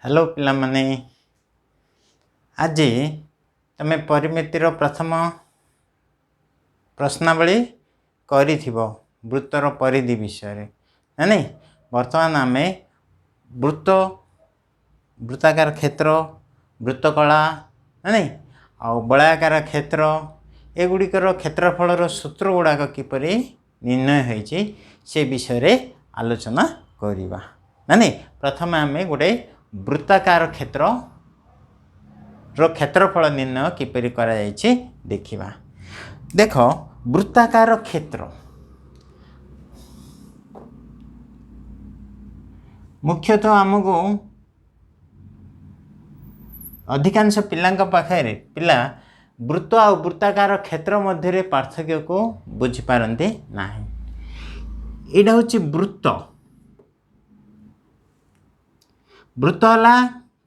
Hello पिला माने आज तमे परिमितिर प्रथम प्रश्नावली करिथिबो वृत्तर परिधि विषय रे ना नहीं। वर्तमान आम वृत्त वृत्ताकार क्षेत्र वृत्तकला ना नहीं आ बलाकार क्षेत्र एगुड़िकर क्षेत्रफल सूत्र गुड़ाक किपर निर्णय होइछि से विषय रे आलोचना करिबा ना नहीं। प्रथम आम गोटे वृत्ताकार क्षेत्र क्षेत्रफल निर्णय किपरि करा जायछि देखिबा। देख वृत्ताकार क्षेत्र मुख्यतः आमको अधिकांश पिलांक पाखे पिला वृत्त आ वृत्ताकार क्षेत्र मध्य पार्थक्य को बुझी पारंती नाही। एटा होछि वृत्त वृत्त हला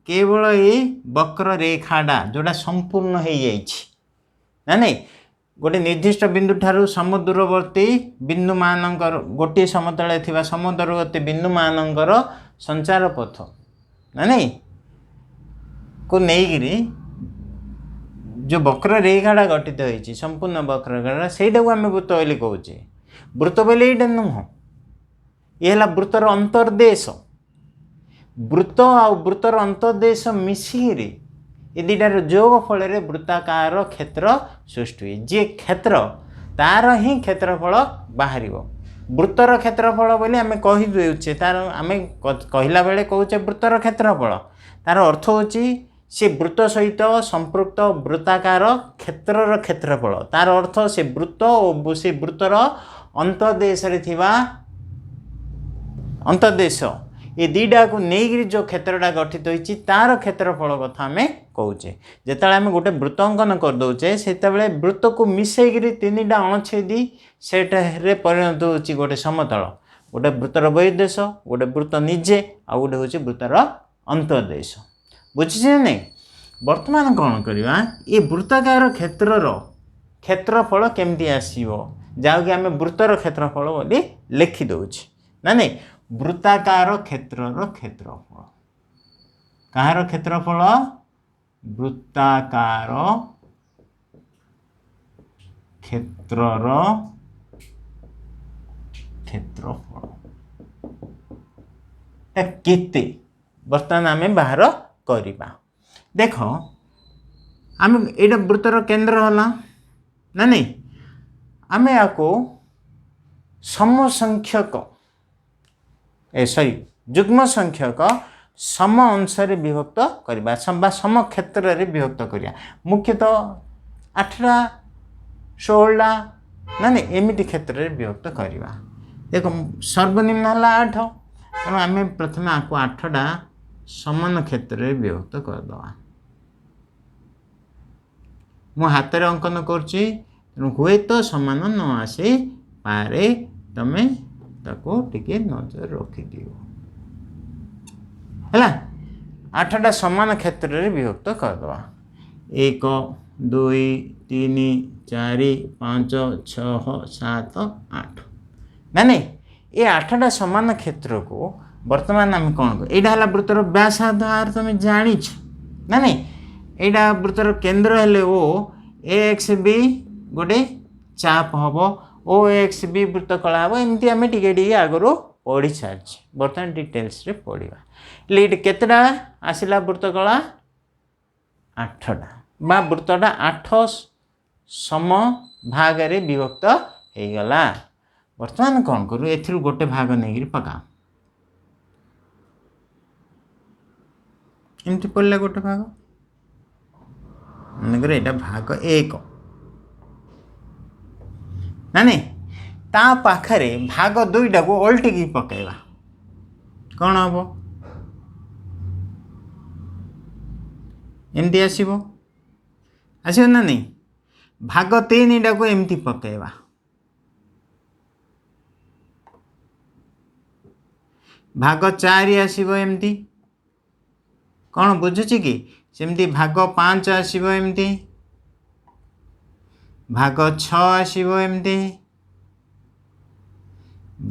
केवल ये वक्र रेखाटा जोड़ा संपूर्ण हो ना नहीं। गोटे निर्दिष्ट बिंदु ठारू समदूरवर्ती बिंदु मानकर गोटे समतल थिबा समदूरवर्ती बिंदु मानकर संचार पथ ना नहीं को नेइगिरी जो वक्र रेखाटा गठित होइछि संपूर्ण वक्र रेखा सेटा को आमे वृत्त बोली कहूचे। वृत्त बोले एटा नुह ये हला वृत्तर अंतर्देश वृत्त आ वृत्तर अंतर्देश मिसिरी ये दुटार जोग फल वृत्ताकार क्षेत्र सृष्टि हुए। जे क्षेत्र तार ही क्षेत्रफल बाहर वृत्तर क्षेत्रफल बोली आम कहीदे तार आम कहला बेले कहचे वृत्तर क्षेत्रफल तार अर्थ होची से वृत्त सहित संपृक्त वृत्ताकार क्षेत्रर क्षेत्रफल तार अर्थ से वृत्त और से वृत्तर अंतर्देश अंतर्देश ये दीटा को नहीं जो क्षेत्रटा गठित होती तार क्षेत्रफल कथा आम कौचे। जिते आम गोटे वृत्त अंकन करदे से वृत्त को मिसेकरी तीन टा अणछेदी सेटे परिणत होची गोटे समतल गोटे वृत्तर बहिर्देश गोटे वृत्त निजे आ गोटे होची वृत्तर अंतर्देश बुझे नहीं। वर्तमान कौन करवा ये वृत्ताकार क्षेत्रर क्षेत्रफल केमती आसो जहाँकि आम वृत्तर क्षेत्रफल बोली लिखि दौचे ना नहीं। वृत्ताकार क्षेत्रर क्षेत्रफल कहार क्षेत्रफल वृत्ताकार क्षेत्रर क्षेत्रफल केते वर्तमान आम बाहर करिबा। देख आम एटा वृत्तर केंद्र होला ना नहीं आम या समसंख्यक सॉरी जुग्म संख्यक सम अंश विभक्त करवा सम क्षेत्र में विभक्त करिया मुख्यतः 8टा 16टा ना नहीं एमती क्षेत्र में विभक्त करवा। देख सर्वनिम्न है 8 तेणु आम प्रथम आपको 8टा समान क्षेत्र में विभक्त करदे मु हाथ में अंकन करुच्ची तेणु हुए तो समान न आसी पारे तमें ताको टिके नजर रखिदियो है 8टा समान क्षेत्र में विभक्त करदे 1 2 3 4 5 6 7 8 ना नहीं ये 8टा समान क्षेत्र को वर्तमान आम कौन कर यहाँ वृत्तर व्यासार्ध तुम जानी ना नहीं यहाँ वृत्तर केंद्र हेले ओ एक्स बी गोटे चाप हम ओ एक्स बी वृत्त कला हम एमती आम टे आगु पढ़ी सारी बर्तमान डिटेल्स रे पढ़ा ये केतटा आसला वृत्त कला 8टा बा वृत्तटा 8 सम भाग रे विभक्त हो गला। वर्तमान कौन करूँ ए गोटे भाग नहीं पका एमती पड़े गोटे भाग मनकर यहाँ भाग 1 ना नहीं ता पाखरे भाग 2टा को ओल्टिकी पकेवा कौन हम एमती आसो ना नहीं भाग 3टा को एमती पकेवा भाग 4 आसो एमती कौन बुझुची कि सेमती भाग 5 आसो एमती भाग 6 आसो एमती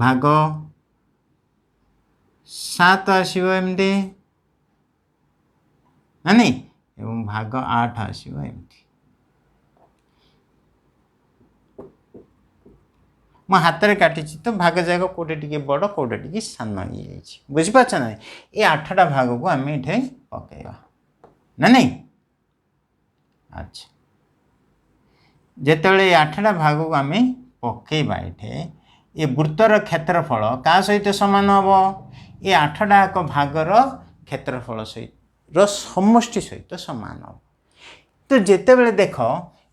भाग 7 आसो एमती ना नहीं एवं भाग 8 आसो एमती मो हाथ में काटी तो भाग जाक कौटे टी बड़ कौटे टी सान ये बुझीपार ना ये 8टा भाग को आम ये पकईवा ना नहीं अच्छा जिते 8टा भाग को आम पकईवा ये वृत्तर क्षेत्रफल क्या सहित सामान हम ये 8टा भागर क्षेत्रफल सहित समष्टि सहित सामान हम तो जिते बड़े देख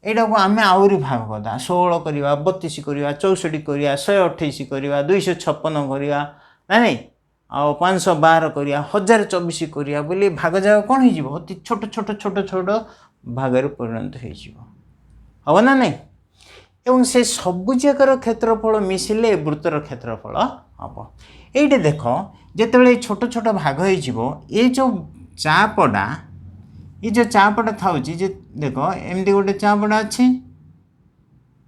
यहाँ को आम आहरी भाग करदा 16 करवा 32 करवा 64 करवा 128 करवा 256 करवा ना नहीं आ 512 करवा 1024 करवा बोली भाग जाक कौन हो अति छोट छोट छोट छोट भाग परिणत हो ना नहीं एवं से सबुजाकर क्षेत्रफल मिसिले वृत्तर क्षेत्रफल हम ये देख जिते छोट छोट भाग हो ये जो चापटा ये जो चापटा था देख एमती गोटे चापटा अच्छी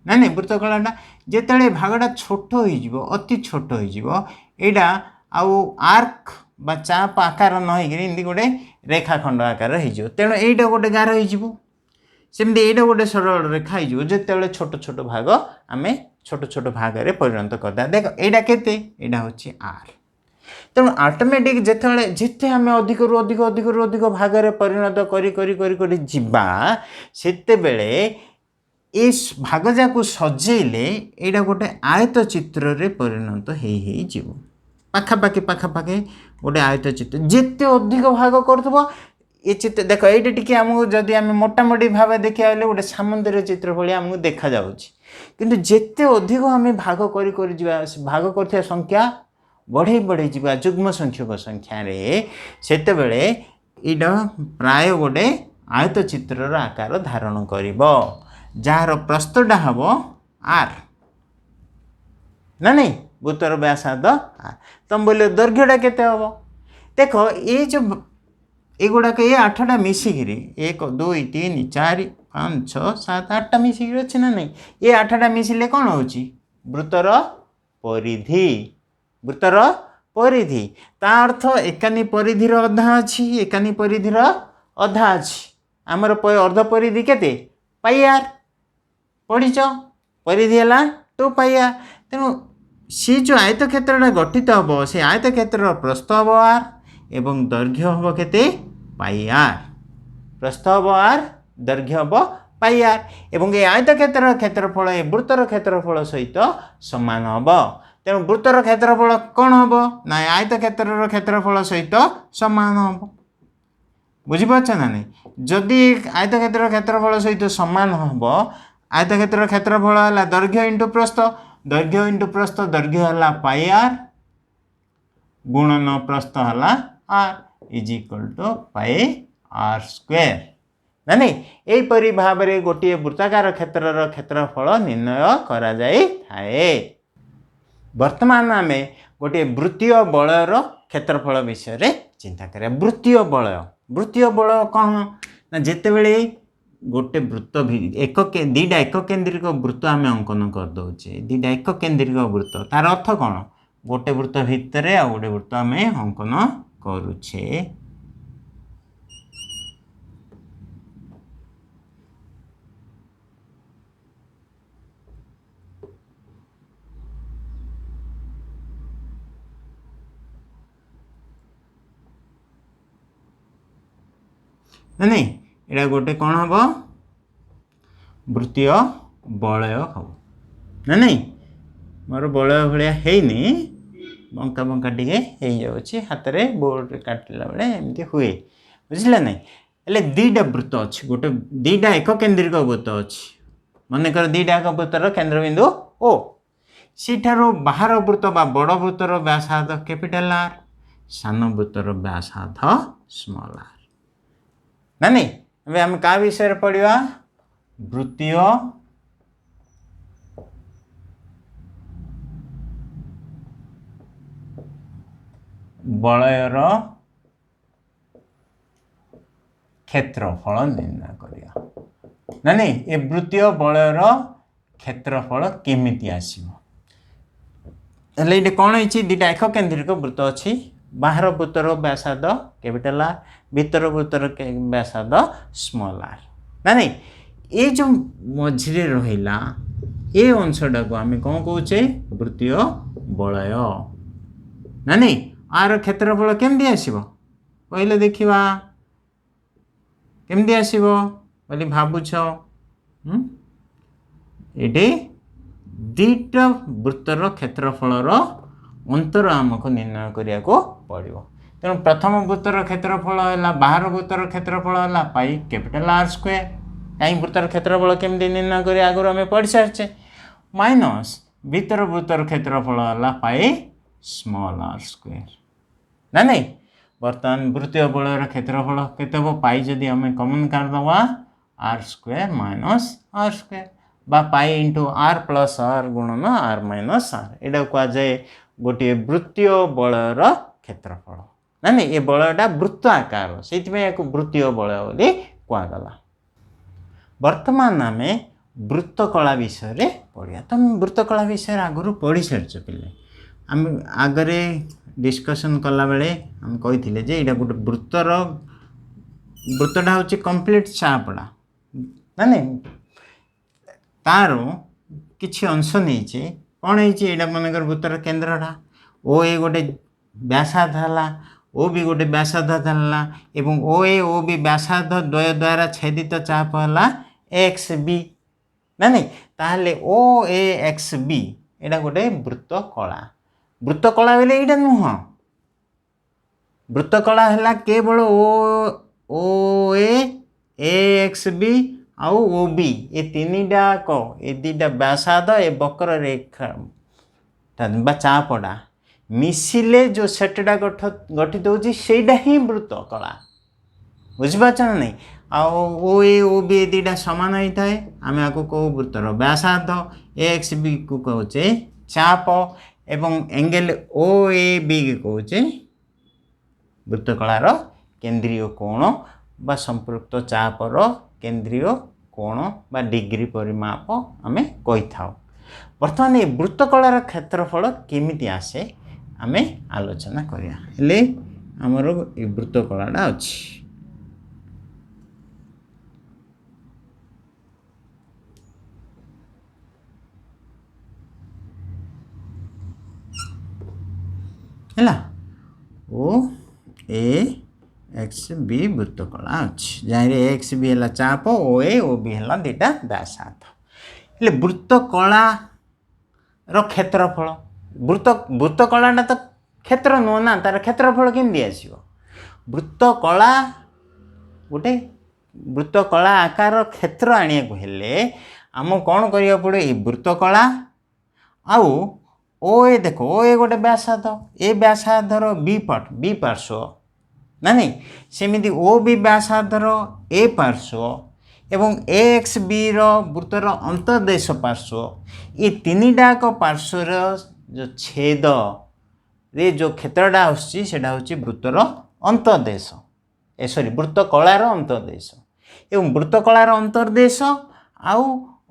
ना नहीं वृत्तकलाटा जिते भागटा छोट हो अति छोट होटा आउ आर्क बा चाप आकार नई गोटे रेखाखंड आकार हो तेणु यहीटा गोटे गार होमती यहाँ गोटे सरल रेखा हो जिते छोट छोट भाग आम छोट छोट भाग में परिणत करदा देख यहाँ केते हूँ आर तेणु ऑटोमेटिक जिते जिते आम अधिक रु अधिक अधिक रु अधिक भाग में परिणत करी जीवा सेते बेले ये भाग जाक सजेले यहाँ गोटे आयत चित्र रे परिणत हो पाखापाखि पाखापाखि गोटे आयत चित्र जिते अधिक भाग कर ये चित्र देख ये टी आमको जदि आम मोटामोटी भाव देखा गोटे सामुद्रिक चित्र भाई आमको देखा कि जिते अधिक आम भाग कर भाग कर संख्या बढ़े बढ़े जा जुग्म संख्यक संख्या सेते बेले इटा प्राय गोटे आयत चित्र आकार धारण कर जार प्रस्थटा हम आर ना नहीं वृत्तर व्यासार्ध आर तुम बोले दैर्घ्यटा केते हम देख ये जो एगुड़ाक ये 8टा मिसिकी 1 2 3 4 5 6 7 8टा मिसिकी अच्छे ना नहीं ये 8टा मिसिले कौन हो वृत्तर परिधि वृत्तर परिधि ता अर्थ एकानी परिधिर अधा अच्छी एकानी परिधिर अधा अच्छी आमर अर्ध परिधि केते पाइआर पढ़ीच परिधि है 2 पाइआर तेणु सी जो आयत क्षेत्र गठित हम से आयत क्षेत्र प्रस्थ हम आर एवं दैर्घ्य हम केते पाइआर प्रस्थ हम आर दैर्घ्य हम पाइआर एवं ये आयत क्षेत्र क्षेत्रफल वृत्तर क्षेत्रफल सहित सामान हम तेणु वृत्तर क्षेत्रफल कौन हम ना आयत क्षेत्र क्षेत्रफल सहित सामान हम बुझीपार ना नहीं जदि आयत क्षेत्र क्षेत्रफल सहित सामान हम आयत क्षेत्र क्षेत्रफल है दैर्घ्य इंटू प्रस्थ दैर्घ्य है पाई आर गुणन प्रस्थ है R is equal to pi R square ना नहीं यहीपरि भाव में गोटे वृत्ताकार क्षेत्र क्षेत्रफल निर्णय करा जाए थाए वर्तमान आम गोटे वृत्तीय बलयर क्षेत्रफल विषय चिंता करिया वृत्तीय बलय कौन ना जिते बड़े गोटे वृत्त दीटा एक केन्द्रिक वृत्त आम अंकन करदे दीटा एक केन्द्रिक वृत्त तार अर्थ कौन गोटे वृत्त भितर आ गोटे वृत्त आम अंकन करुछे नहीं यहाँ गोटे कौन हम वृत्तीय बलय हम ना नहीं मोर बलय भाया है बंका बंका टे हाथ में बोर्ड काटला बेले एमती हुए बुझे ना हेल्ले दीटा वृत्त अच्छी गोटे दीटा एक केन्द्रिक वृत्त अच्छी मनकर दीटा एक वृत्तर केन्द्रबिंदु ओ सीठार बाहर वृत्त बा बड़ वृत्तर व्यासार्ध कैपिटल आर सान वृत्तर व्यासार्ध स्मॉल आर ना नहीं अबे हम क्या विषय पढ़ा वृत्तीय बलयर क्षेत्रफल निर्णय करिया ना नहीं ये वृत्तीय बलयर क्षेत्रफल केमिति आसीबो हेले कौन है दीटा एक केन्द्रिक वृत्त अच्छी बाहर वृत्तर व्यासार्ध कैपिटल आर भीतर वृत्तर व्यासार्ध स्मॉल आर ना नहीं ये जो मझिरे रहिला ये अंशटा को आम कौन कौचे वृत्तीय बलय ना नहीं आर क्षेत्रफल केमती आसीबो पहले देखिबा केमती आसीबो बोली भाबुछ ये दुईटा वृत्तर क्षेत्रफल अंतर आमको निर्णय करिया को पड़ो तेणु प्रथम वृत्तर क्षेत्रफल है बाहर वृत्तर क्षेत्रफल है पाई कैपिटल आर स्क्वायर कहीं वृत्तर क्षेत्रफल केमती निर्णय करिया आगुरी आम पढ़ी सारी माइनस भीतर वृत्तर क्षेत्रफल है पाई स्मॉल आर स्क्वायर ना नहीं बर्तमान वृत्तीय बलयर क्षेत्रफल केते हो पाई जदि आम कमन करदे R square minus R square बा pi into R plus R गुणन आर माइनस आर यहाँ कहुए गोटे वृत्तीय बलयर क्षेत्रफल ना नहीं ये बलयटा वृत्त आकार से वृत्तीय बलय बोली कहगला वर्तमान आम वृत्तकला विषय रे पढ़िया तो वृत्तकला विषय आगुरी पढ़ी सारी पे आम आगरे डिस्कसन कला बेले आम कही जे यहाँ गोटे वृत्तटा हूँ कम्प्लीट चापड़ा ना नहीं तार किसी अंश नहीं कौन है मनकर वृत्तर केन्द्रटा ओ ए गोटे व्यासार्ध है ओ भी गोटे व्यासार्ध है ओ ए ओ बी व्यासार्ध द्वय द्वारा छेदित चाप है एक्स बी ना नहीं ताहले ओ ए एक्स बी यहाँ गोटे वृत्तकला बेले यहाँ नुह वृत्तकला है केवल ओ ए एक्स बी आउ ओ बी ये तीनटा ये दुईटा व्यासार्ध ए वक्र रेखा चापड़ा मिसिले जो सेटटा गठित होटा ही वृत्तकला बुझीपार ना नहीं ओ ए ओ बी ये दुईटा सामान होता है आम आपको कहू वृत्तर व्यासार्ध ए एक्स बी को कहे चाप एवं एंगल ओ ए बी को कहे वृत्तकलार केंद्रीय कोण बा संपृक्त चापर केंद्रीय कोण बा डिग्री परिमाप आम कही था बर्तमान ये वृत्तकलार क्षेत्रफल केमिति आसे आम आलोचना करिया आमर ये वृत्तकलाटा अच्छी है ओ ए एक्स बी वृत्तकला अच्छी जहाँ एक्स बी है चाप ओ ए ओ बी है दुईटा व्यासार्ध हेले वृत्तकलार क्षेत्रफल वृत्तकलाटा तो क्षेत्र नुह ना तार क्षेत्रफल केमती आसो वृत्तकला गोटे वृत्तकला आकार क्षेत्र आने को हेले आम कौन करिया पड़े ये वृत्तकला आउ ओ ए देखो ओ ए गोटे व्यासार्ध ए व्यासार्धर बी पार्श्व ना नहीं सेमिति ओ बी व्यासार्धर ए पार्श्व एवं ए एक्स बी वृत्तर अंतर्देश पार्श्व ये तीनटाक पार्श्वर जो छेद रे जो क्षेत्रटा आसटा हूँ वृत्तर अंतर्देश सॉरी वृत्तकलार अंतर्देश एवं वृत्तकलार अंतर्देश आउ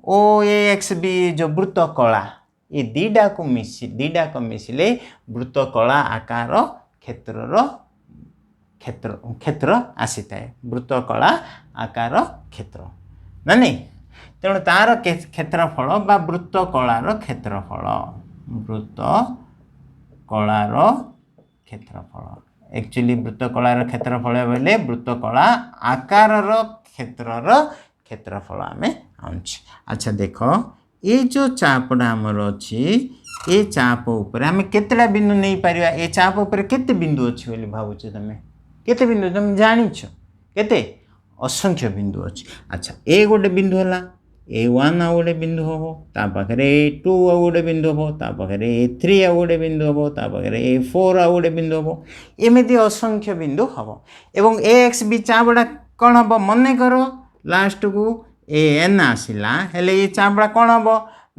ओ ए एक्स बी जो वृत्तकला ये दुईटाक मिसिले वृत्तकला आकार क्षेत्र आसी थाए वृत्तकला आकार क्षेत्र ना नहीं तेणु तार क्षेत्रफल बा वृत्तकलार क्षेत्रफल एक्चुअली वृत्तकलार क्षेत्रफल बोले वृत्तकला आकार क्षेत्रफल आम आनुचे अच्छा देख ये जो चापटा आमर अच्छी ये चाप उपर आम केतेटा बिंदु नहीं पारिबा ये चाप उपर केते बिंदु अच्छी बोली भावुछ तुम केते बिंदु तुम जानिछ केते असंख्य बिंदु अच्छी अच्छा ए गोटे बिंदु है A1 आ गोटे बिंदु हम ता पाखे A2 आ गोटे बिंदु हम ता पाखे A3 आ गोटे बिंदु हम ता पाखे A4 आ गोटे बिंदु हम एमती असंख्य बिंदु हम एवं AX बी चापड़ा कौन हम मन कर लास्ट को AN आसला हेले ये चापड़ा कौन हम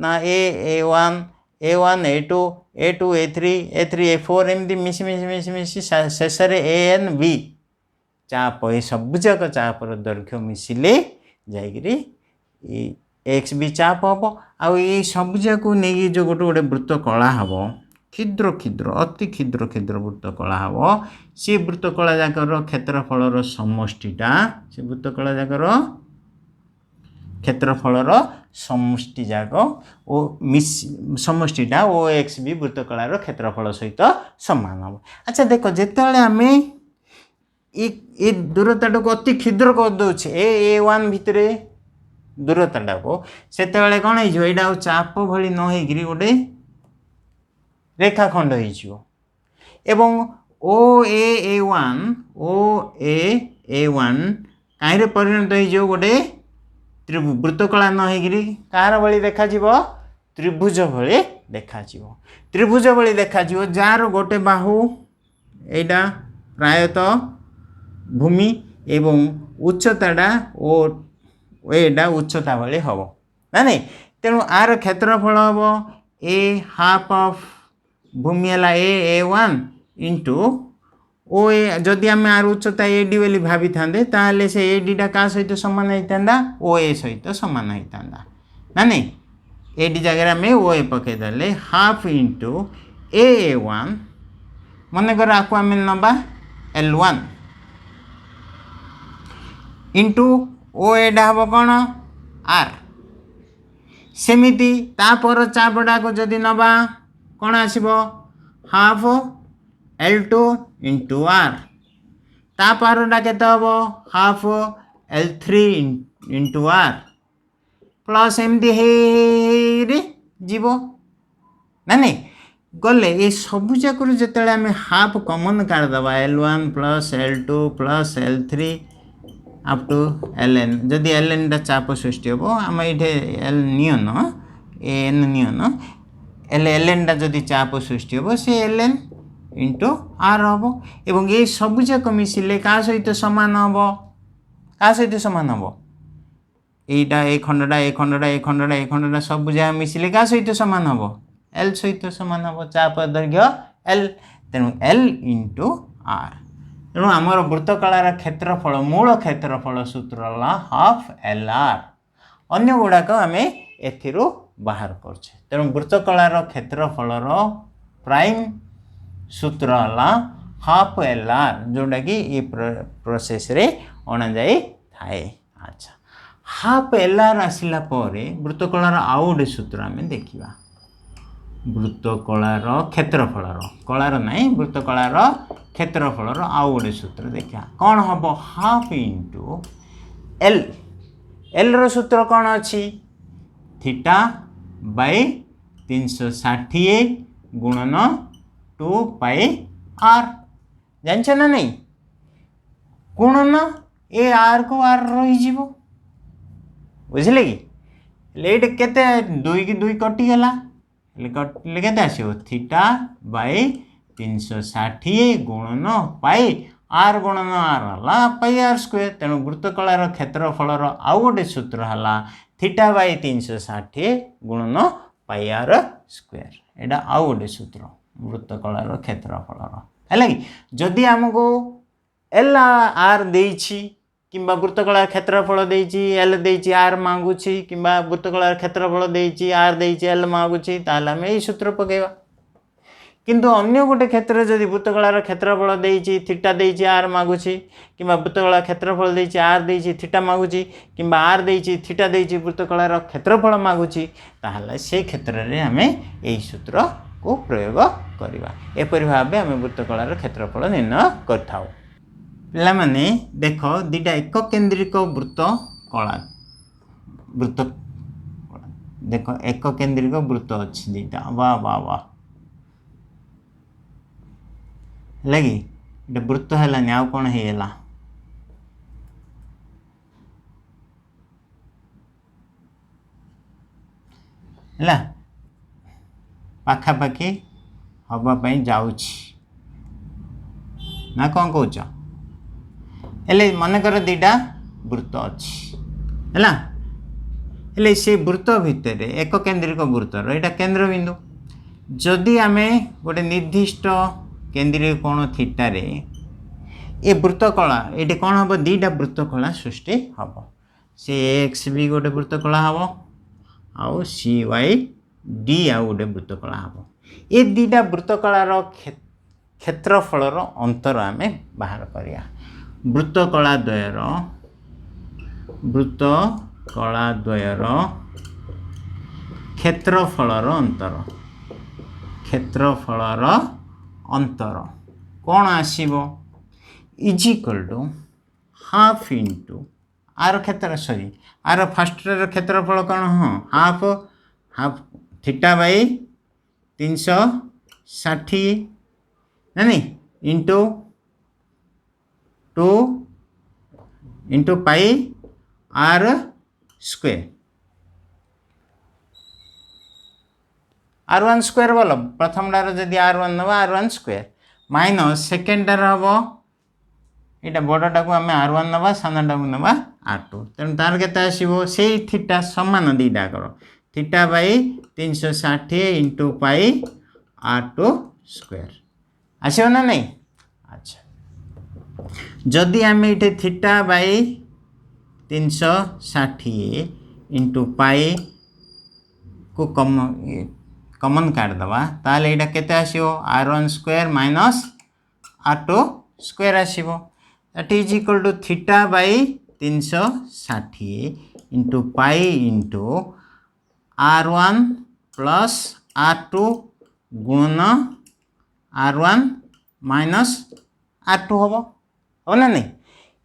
ना A1 A2 A2 A3 A4 एमती मिसी मिसी मिसी मिसी शेष AN B चाप ये सबुजाक चापर दैर्घ्य मिसिले जाकि एक्स बी चाप हम आउ सबुजा को नहीं जो गोटे गोटे वृत्त कला हम क्षुद्र क्षुद्र अति क्षुद्र क्षुद्र वृत्तकला हम सी वृत्तकला जाकर क्षेत्रफल समष्टिटा से वृत्तकला जाकर क्षेत्रफल समष्टि जाक ओ समष्टिटा ओ एक्स भी वृत्तकलार क्षेत्रफल सहित सामान हम। अच्छा देख जिते आम ये दूरता को अति क्षुद्र करदे ए वन भितर दूरता को से कौन हो चाप भली न हो गोटे रेखाखंड हो ओ ए वन कहीं परिणत हो गोटे वृत्तकला न हो कार भली देखा त्रिभुज भली देखा त्रिभुज भली देखा जार गोटे बाहु एटा प्रायतः भूमि एवं उच्चताटा एटा उच्चता भली हम ना नहीं तेणु आर क्षेत्रफल हम ए हाफ ऑफ भूमि है ए वन इंटू ओ ए जदि आम आर उच्चता ए डी बोली भाभी था से ए डीटा क्या सहित सामान होता ओ ए सहित सामान होता ना नहीं ए डी जगह आम ओ ए पकईदे हाफ इंटू ए वन मनकर आपको आम नवा L1 इंटू ओ एडा हम कौन आर सेमिति तापर चापटा को जदि नवा कौन आसब हाफ L2 इंटू आर तापरटा केते हम half L3 into R plus एमती हे जीव ना नहीं गले ये सबू जाक जिते आम हाफ कमन काढ़दे L1 plus L2 plus L3 up to Ln जदि Ln टा चाप सृष्टि हम आम ये एल नियन एन नियन Ln टा जदि चाप सृष्टि हम से Ln इंटू आर हम एवं ये सबू जाक मिसिले क्या सहित सामान हम क्या सहित सामान हम यहीटा ए खंडटा ए खंडटा ए खंडटा ए खंडटा सब जगह मिसिले क्या सहित सामान हम एल सहित सामान हम चाप दैर्घ्य एल तेणु एल इंटू आर तेणु आमर वृत्तकलार क्षेत्रफल मूल क्षेत्रफल सूत्र हाफ एल आर अन्य गुड़ाक आम एथिरू बाहर करछे तेणु वृत्तकलार क्षेत्रफलर प्राइम सूत्र हाफ एल आर जोटा कि ये प्रोसेस रे अणा जाए थाए। अच्छा हाफ एल आर आसला वृत्तकलार आउ गोटे सूत्र आम देखा वृत्तकलार क्षेत्रफलर कलार नहीं वृत्तकलार क्षेत्रफलर आउ गोटे सूत्र देखा कौन हम हाफ इंटू एल एल रो सूत्र कौन अच्छी थीटा बाय 360 गुणन 2 पाई आर जान ना नहीं गुणन ए आर को आर रही बुझे कि ये केते दुई की दुई कटिगला के आसो थीटा बाय 360 गुणन पाई आर गुणन आर है पाई आर स्क्वायर तेणु वृत्तकलार क्षेत्रफलर आउ गोटे सूत्र है थीटा बाय 360 गुणन पाई आर स्क्वायर एटा आउ गोटे सूत्र वृत्तकलार क्षेत्रफलर है कि जदि आमको एल आर देछि किंबा वृत्तकलार क्षेत्रफल देछि एल देछि आर मांगुछि किंबा वृत्तकलार क्षेत्रफल देछि आर देछि एल मांगुछि ताहले हम एई सूत्र पकेबा किंतु अन्य गोटे क्षेत्र जदि वृत्तकलार क्षेत्रफल देछि थीटा देछि आर मांगुछि किंबा वृत्तकलार क्षेत्रफल देछि आर देछि थीटा मांगुछि किंबा आर देछि थीटा देछि वृत्तकलार क्षेत्रफल मांगुछि ताहले से क्षेत्र रे हमें एई सूत्र को प्रयोग करबा एपरि भाबे हम वृत्तकलार क्षेत्रफल निर्णय करथाउ। पिलामाने देख दीटा एक केंद्रिक वृत्त कला वृत्त देख एक केंद्रिक वृत्त अच्छी दीटा वाह वाह वाह लगी वृत्त है आउ कौन है पाखापाखि हवापाई जाऊँच ना कौन कौच हेले मनकर दीटा वृत्त अच्छी है से वृत्त भितर एक केंद्रिक वृत्तर यहाँ केंद्र बिंदु जदि आम गोटे निर्दिष्ट केंद्रीय कोण थीटार ये वृत्तकला ये कौन हम दीटा वृत्तकला सृष्टि हम सी एक्स भी गोटे वृत्तकला हम आउ सी वाई डी आउ गोटे वृत्तकला हम ये दुईटा वृत्तकलार क्षेत्रफलर अंतर आम बाहर करिया। वृत्तकलाद्वयर क्षेत्रफलर अंतर कौन आसीबो is equal to half into R क्षेत्र सॉरी आर फर्स्ट क्षेत्रफल कौन हाँ हाफ थीटा बाई 360 नहीं into 2 into pi R square R1 square बोलो प्रथम डार जदि R1 नवा R1 स्क्वायर माइनस सेकेंड डार हम यहाँ बड़टा को आम R1 नवा सानाटा को नवा R2 तेणु तार केते आसीबो से थीटा समान दीटा कर theta by 360 into pi R2 square आसो ना नहीं। अच्छा जदि आम ये थीटा बाई 360 इंटू पाई को कमन काट दवा ताले एटा केते आसीबो R1 square minus R2 square आसीबो that is equal to theta by 360 into pi into R1 plus R2 गुणन R1 माइनस R2 हम हो ना नहीं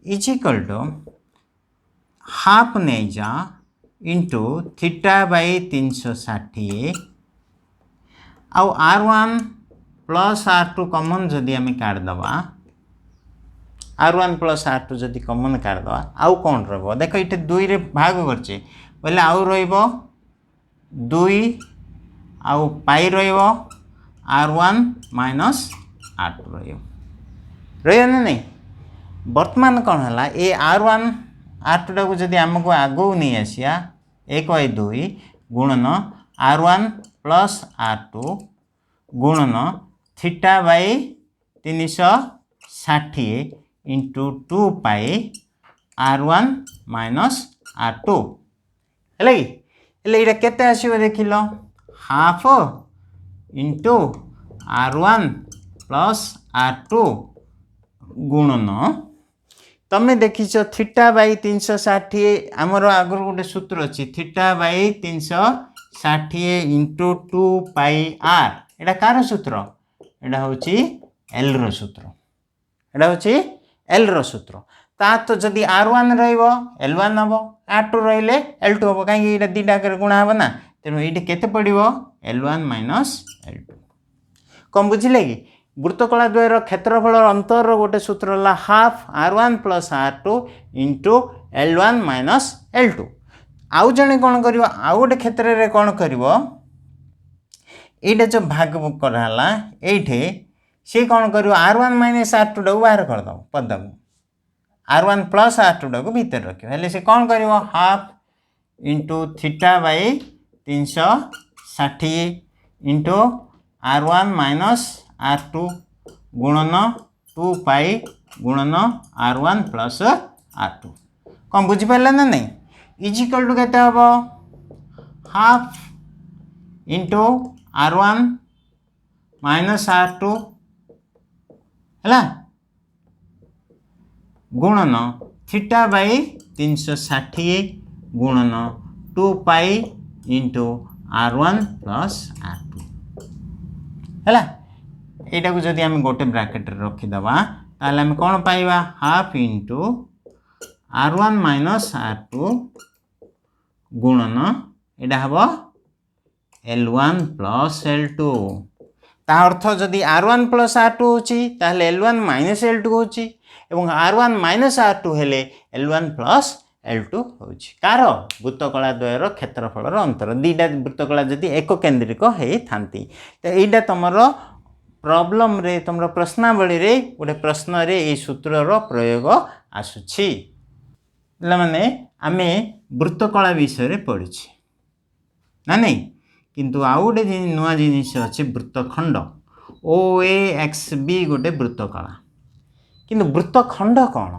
इज इक्वल टू हाफ नहीं जा इंटू थीटा बाई 360 आउ R1 प्लस R2 कमन जदि आम काटदवा R1 प्लस R2 जदि कमन काटदवा आउ कौन रहा देख ये 2 रे भाग करचे बोले आउ रो 2 आउ पाई रो R1 माइनस R2 रही ना नहीं। वर्तमान कौन है ये R1 R2 टाक जदि आमको आगू नहीं आसिया 1/2 गुणन R1 प्लस R2 गुणन theta by 360 into 2 pi R1 minus R2 है ये केते आसीबो देखिल half into R1 plus R2 गुणन तमें देखीच थीटा बाई 360 आमर आगर गोटे सूत्र अच्छी theta by 360 into 2 pi R एटा कार सूत्र एटा हूँ एल रो सूत्र एटा हूँ एल रो सूत्र ता तो जदि R1 रहिबो L1 हम R2 रहिले L2 हम कहीं दीटा गुणा हम ना तेणु ये केते पड़ो L1 माइनस L2 कौन बुझिले कि वृत्तकला द्वयर क्षेत्रफल अंतर गोटे सूत्र है half R1 plus R2 into L1 minus L2 आउ जने कौन कर आउ गोटे क्षेत्र में कौन कर ये जो भाग कराला ये सी कौन कर R1 माइनस R2 टाक बाहर करद पद को R1 प्लस R2 टाक भीतर रख से कौन कर half into theta by 360 into R1 minus R2 गुणन 2 पाई गुणन R1 प्लस R2 कौन बुझीपारे ना नहीं इज इक्वल टू केते हम half into R1 minus R2 है गुणन थीटा बाई 360 गुणन 2 पाई इंटू R1 प्लस R2 है यहाँ को जदि आम गोटे ब्रैकेट रखीदवा ताल आम कौन पाइबा half into R1 minus R2 गुणन यहाँ हम L1 प्लस L2 ता अर्थ जदि R1 प्लस R2 होची ताहले L1 माइनस L2 होची एवं R1 माइनस R2 हेले L1 प्लस L2 होची कार वृत्तकला द्वयर क्षेत्रफल अंतर दीटा वृत्तकला जदि एक केंद्रिक होई थांती तो एटा तमरो प्रॉब्लम रे तुम प्रश्नावली रे गोटे प्रश्न रे ये सूत्र रो प्रयोग आसुछि माने आमे वृत्तकला विषय रे पढ़ी ना नहीं किंतु आउ गोटे नुआ जिनिस अच्छे वृत्तखंड OAXB गोटे वृत्तकला किंतु वृत्तखंड कौन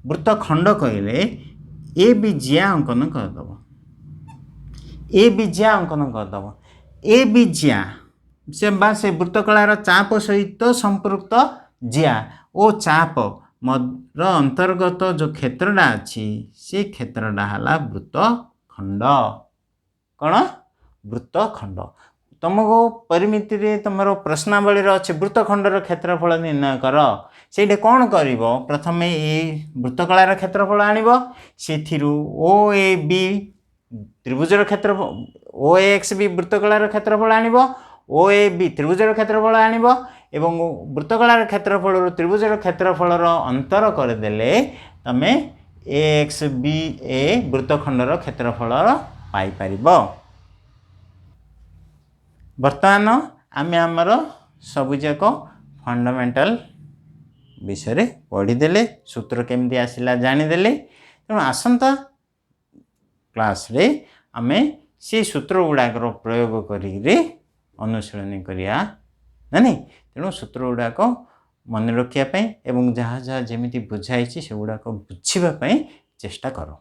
वृत्तखंड कहले ए बी जिया अंकन करदेव ए बी जिया अंकन करदेव ए बी जिया से वृत्तकलार चाप सहित संपृक्त जिया ओ चाप मर अंतर्गत जो क्षेत्रटा अच्छी से क्षेत्रटा है वृत्तखंड कौन वृत्तखंड तुमको परिमिति रे तुम प्रश्नावली अच्छे वृत्तखंडर क्षेत्रफल निर्णय कर से कौन कर प्रथम ये वृत्तकलार क्षेत्रफल आणव से ओ ए बी त्रिभुजर क्षेत्रफल ओ ए एक्स बी वृत्तकलार क्षेत्रफल आणव ओ ए बी त्रिभुजर क्षेत्रफल आणव एवं वृत्तकलार क्षेत्रफल त्रिभुजर क्षेत्रफल अंतर करदेले तुम ए एक्स बी ए वृत्तखंडर क्षेत्रफल पाइपर। बर्तमान आम आमर सबुजाक फंडामेंटल विषय पढ़ीदे सूत्र केमती आसला जानीदे तेणु आसंता क्लास रे आमे से सूत्र गुड़ाकर प्रयोग करी अनुशीलन करिया ना तेणु सूत्र गुड़ाक मन रखापी एवं जहाँ जहाँ जमी बुझाई से गुड़ाक बुझापी चेष्टा कर।